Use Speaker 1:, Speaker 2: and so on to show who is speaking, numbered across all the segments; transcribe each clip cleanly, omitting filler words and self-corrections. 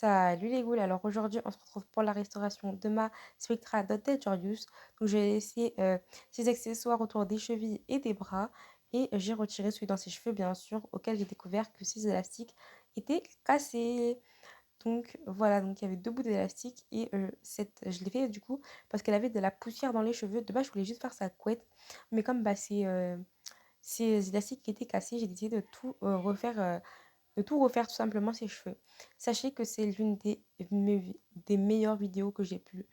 Speaker 1: Salut les ghouls, alors aujourd'hui on se retrouve pour la restauration de ma Spectra Dotted. Donc j'ai laissé ses accessoires autour des chevilles et des bras et j'ai retiré celui dans ses cheveux bien sûr auquel j'ai découvert que ses élastiques étaient cassés. Donc voilà, donc il y avait deux bouts d'élastique et je l'ai fait du coup parce qu'elle avait de la poussière dans les cheveux. De base je voulais juste faire sa couette mais comme ces élastiques qui étaient cassés j'ai décidé de tout refaire tout simplement ses cheveux. Sachez que c'est l'une des meilleures vidéos que j'ai pu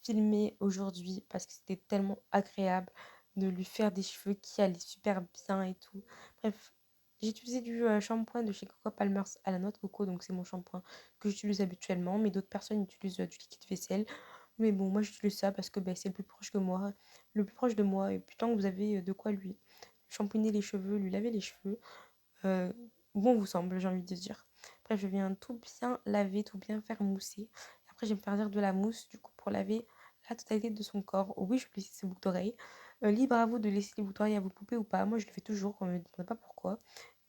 Speaker 1: filmer aujourd'hui parce que c'était tellement agréable de lui faire des cheveux qui allaient super bien et tout. Bref, j'ai utilisé du shampoing de chez Coco Palmer's à la noix de coco, donc c'est mon shampoing que j'utilise habituellement, mais d'autres personnes utilisent du liquide vaisselle. Mais bon, moi j'utilise ça parce que ben, c'est le plus proche que moi, le plus proche de moi, et puis tant que vous avez de quoi lui shampouiner les cheveux, lui laver les cheveux, euh, bon vous semble, j'ai envie de dire. Bref, je viens tout bien laver, tout bien faire mousser. Après, je vais me faire dire de la mousse, du coup, pour laver la totalité de son corps. Oui, je peux laisser ses boucles d'oreilles. Libre à vous de laisser les boucles d'oreilles à vos poupées ou pas. Moi, je le fais toujours, on ne me demande pas pourquoi.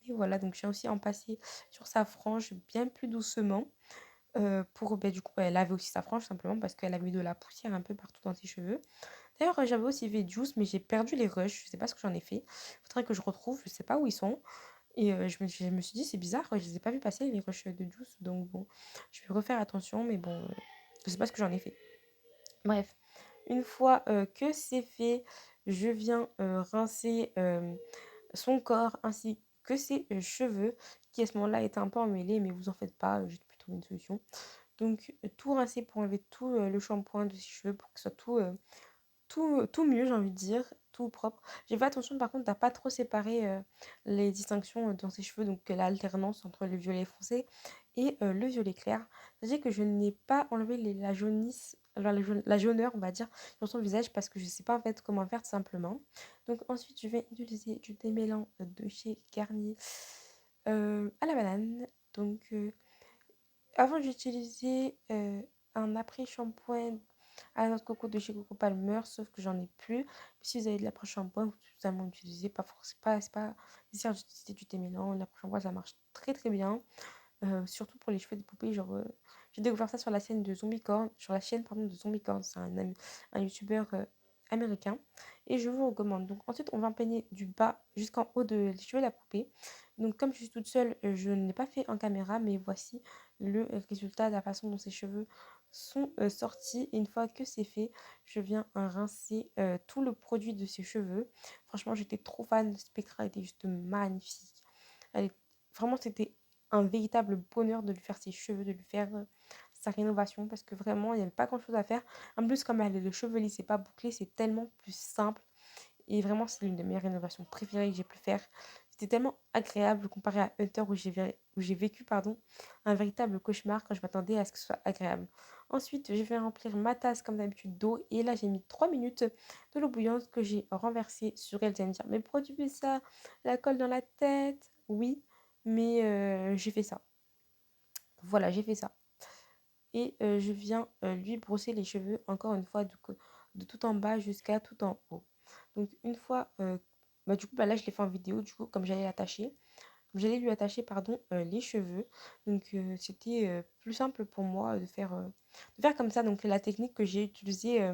Speaker 1: Et voilà, donc je viens aussi en passer sur sa frange bien plus doucement. Pour du coup laver aussi sa frange simplement parce qu'elle avait de la poussière un peu partout dans ses cheveux. D'ailleurs, j'avais aussi fait Juice, mais j'ai perdu les rushs. Je sais pas ce que j'en ai fait. Faudrait que je retrouve. Je sais pas où ils sont. Et je me suis dit, c'est bizarre, je les ai pas vus passer les rushs de Juice, donc bon, je vais refaire attention, mais bon, je sais pas ce que j'en ai fait. Bref, une fois que c'est fait, je viens rincer son corps ainsi que ses cheveux, qui à ce moment-là étaient un peu emmêlés, mais vous en faites pas, j'ai pu trouver une solution. Donc, tout rincer pour enlever tout le shampoing de ses cheveux, pour que ce soit tout mieux, j'ai envie de dire, tout propre. J'ai fait attention par contre à pas trop séparer les distinctions dans ses cheveux, donc l'alternance entre le violet foncé et le violet clair. C'est-à-dire que je n'ai pas enlevé la jaunisse, la jauneur, on va dire, sur son visage parce que je ne sais pas en fait comment faire tout simplement. Donc ensuite, je vais utiliser du démêlant de chez Garnier à la banane. Donc avant, j'utilisais un après-shampoing à la noix de coco de chez Coco Palmer, sauf que j'en ai plus. Si vous avez de l'après-shampoing, vous pouvez totalement l'utiliser. Pas forcément, c'est pas nécessaire d'utiliser du démêlant. L'après-shampoing, ça marche très très bien. Surtout pour les cheveux des poupées. Genre, j'ai découvert ça sur la chaîne de Zombicorn, sur la chaîne pardon, de Zombicorn. C'est un youtubeur américain. Et je vous recommande. Donc ensuite, on va peigner du bas jusqu'en haut de les cheveux de la poupée. Donc comme je suis toute seule, je ne l'ai pas fait en caméra, mais voici le résultat de la façon dont ses cheveux sont sortis. Et une fois que c'est fait, je viens rincer tout le produit de ses cheveux. Franchement, j'étais trop fan. Spectra était juste magnifique. Elle est... Vraiment, c'était un véritable bonheur de lui faire ses cheveux, de lui faire sa rénovation parce que vraiment, il n'y avait pas grand chose à faire. En plus, comme elle est le cheveu lissé, pas bouclé, c'est tellement plus simple. Et vraiment, c'est l'une des meilleures rénovations préférées que j'ai pu faire. C'était tellement agréable comparé à Hunter où j'ai vécu un véritable cauchemar quand je m'attendais à ce que ce soit agréable. Ensuite, je vais remplir ma tasse comme d'habitude d'eau et là j'ai mis 3 minutes de l'eau bouillante que j'ai renversée sur elle. Vous allez me dire, mais pourquoi tu fais ça? La colle dans la tête? Oui, mais j'ai fait ça. Voilà, j'ai fait ça. Et je viens lui brosser les cheveux encore une fois de tout en bas jusqu'à tout en haut. Donc une fois, du coup, là je l'ai fait en vidéo, du coup, comme j'allais l'attacher, j'allais lui attacher, pardon, les cheveux. Donc c'était plus simple pour moi de faire comme ça. Donc la technique que j'ai utilisée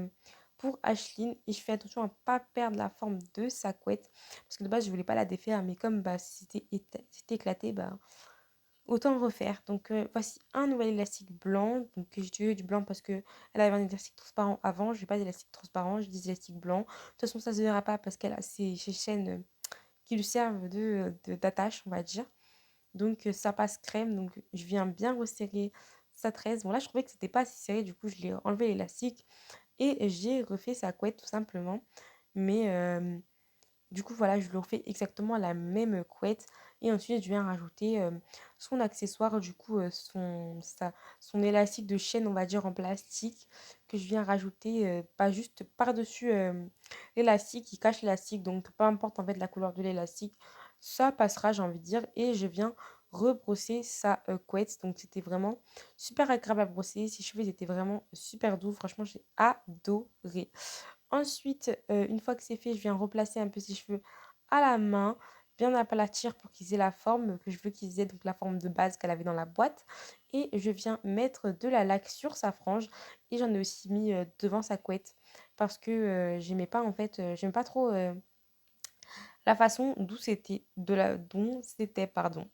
Speaker 1: pour Ashlyn, et je fais attention à ne pas perdre la forme de sa couette, parce que de base je voulais pas la défaire, mais comme bah, c'était éclaté, bah, autant refaire. Donc voici un nouvel élastique blanc. Donc j'ai utilisé du blanc parce que elle avait un élastique transparent avant. Je n'ai pas d'élastique transparent, j'ai des élastiques blancs. De toute façon, ça ne se verra pas parce qu'elle a ses chaînes qui lui servent d'attache, on va dire. Donc ça passe crème. Donc je viens bien resserrer sa tresse. Bon là, je trouvais que c'était pas assez serré. Du coup, je l'ai enlevé l'élastique et j'ai refait sa couette tout simplement. Mais du coup, voilà, je lui refais exactement la même couette. Et ensuite, je viens rajouter son accessoire, du coup, son élastique de chaîne, on va dire, en plastique, que je viens rajouter, pas juste par-dessus l'élastique, qui cache l'élastique. Donc, peu importe en fait la couleur de l'élastique, ça passera, j'ai envie de dire. Et je viens rebrosser sa couette. Donc, c'était vraiment super agréable à brosser. Ses cheveux ils étaient vraiment super doux. Franchement, j'ai adoré. Ensuite, une fois que c'est fait, je viens replacer un peu ses cheveux à la main bien aplatir pour qu'ils aient la forme que je veux qu'ils aient, donc la forme de base qu'elle avait dans la boîte. Et je viens mettre de la laque sur sa frange et j'en ai aussi mis devant sa couette parce que j'aimais pas en fait, j'aime pas trop la façon dont c'était, pardon.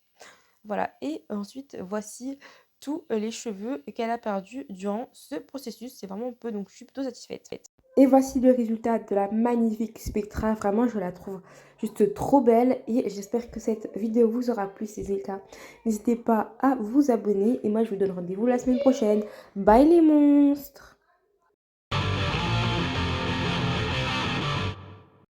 Speaker 1: Voilà, et ensuite, voici tous les cheveux qu'elle a perdus durant ce processus. C'est vraiment peu, donc je suis plutôt satisfaite. Et voici le résultat de la magnifique Spectra. Vraiment, je la trouve juste trop belle et j'espère que cette vidéo vous aura plu. Si c'est le cas, n'hésitez pas à vous abonner et moi, je vous donne rendez-vous la semaine prochaine. Bye les monstres!